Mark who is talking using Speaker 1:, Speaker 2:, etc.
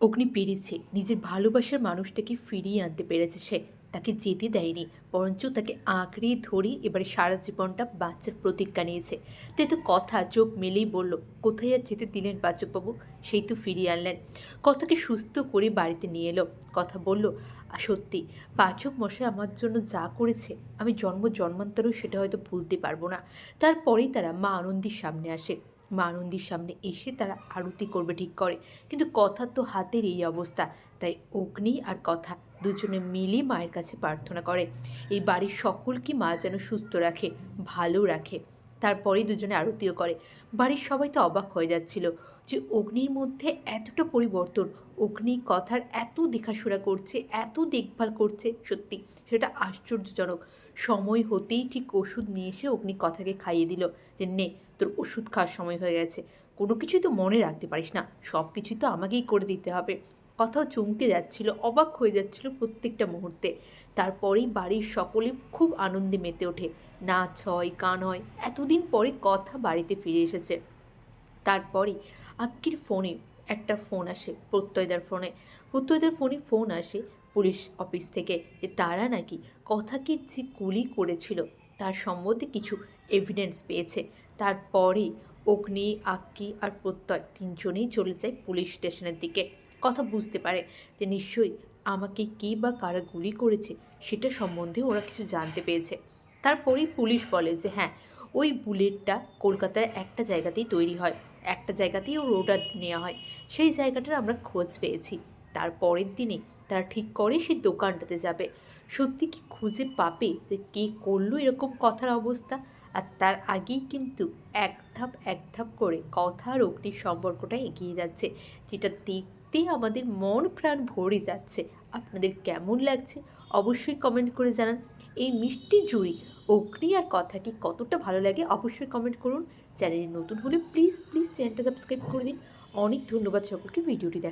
Speaker 1: অগ্নি পেরেছে, নিজের ভালোবাসার মানুষটাকে ফিরিয়ে আনতে পেরেছে সে। তাকে যেতে দেয়নি, বরঞ্চ তাকে আঁকড়ে ধরে এবারে সারা জীবনটা বাচ্চার প্রতিজ্ঞা নিয়েছে। তাই তো কথা চোখ মেলেই বলল, কোথায় আর যেতে দিলেন পাচকবাবু? সেই তো ফিরিয়ে আনলেন। কথাকে সুস্থ করে বাড়িতে নিয়ে এলো। কথা বলল, সত্যি পাচক মশাই আমার জন্য যা করেছে, আমি জন্ম জন্মান্তরেও সেটা হয়তো ভুলতে পারবো না। তারপরেই তারা মা আনন্দীর সামনে আসে। মা আনন্দীর সামনে এসে তারা আরতি করবে ঠিক করে, কিন্তু কথার তো হাতের এই অবস্থা। তাই অগ্নি আর কথা দুজনে মিলে মায়ের কাছে প্রার্থনা করে এই বাড়ির সকলকে মা যেন সুস্থ রাখে, ভালো রাখে। তারপরেই দুজনে আরতিও করে। বাড়ির সবাই তো অবাক হয়ে যাচ্ছিল যে অগ্নির মধ্যে এতটা পরিবর্তন, অগ্নি কথার এত দেখাশোনা করছে, এত দেখভাল করছে, সত্যি সেটা আশ্চর্যজনক। সময় হতেই ঠিক ওষুধ নিয়ে এসে অগ্নি কথাকে খাইয়ে দিল যে নে, তোর ওষুধ খাওয়ার সময় হয়ে গেছে। কোনো কিছুই তো মনে রাখতে পারিস না, সব কিছুই তো আমাকেই করে দিতে হবে। কথাও চমকে যাচ্ছিল, অবাক হয়ে যাচ্ছিল প্রত্যেকটা মুহূর্তে। তারপরেই বাড়ির সকলে খুব আনন্দে মেতে ওঠে, নাচ হয়, গান হয়। এতদিন পরে কথা বাড়িতে ফিরে এসেছে। তারপরে আক্কির ফোনে একটা ফোন আসে, প্রত্যয়দার ফোনে ফোন আসে পুলিশ অফিস থেকে, যে তারা নাকি কথাকে যে গুলি করেছিল তার সম্বন্ধে কিছু এভিডেন্স পেয়েছে। তারপরে অগ্নি, আক্কি আর প্রত্যয় তিনজনেই চলে যায় পুলিশ স্টেশনের দিকে। কথা বুঝতে পারে যে নিশ্চয়ই আমাকে কে বা কারা গুলি করেছে সেটা সম্বন্ধে ওরা কিছু জানতে পেরেছে। তারপরেই পুলিশ বলে যে হ্যাঁ, ওই বুলেটটা কলকাতার একটা জায়গাতেই তৈরি হয়, একটা জায়গাতেই ওর অর্ডার নেওয়া হয়। সেই জায়গাটার আমরা খোঁজ পেয়েছি। তার পরের দিনই তারা ঠিক করে সেই দোকানটাতে যাবে। সত্যি কি খুঁজে পাবে যে কে করলো এরকম কথার অবস্থা? আর তার আগেই কিন্তু এক ধাপ করে কথা আর অগ্নির সম্পর্কটা এগিয়ে যাচ্ছে, যেটা দেখতে আমাদের মন প্রাণ ভরে যাচ্ছে। আপনাদের কেমন লাগছে অবশ্যই কমেন্ট করে জানান। এই মিষ্টি জুড়ি অগ্নি আর কথা কি কতটা ভালো লাগে অবশ্যই কমেন্ট করুন। চ্যানেলে নতুন হলে প্লিজ প্লিজ চ্যানেলটা সাবস্ক্রাইব করে দিন। অনেক ধন্যবাদ সকলকে ভিডিওটি দেখা।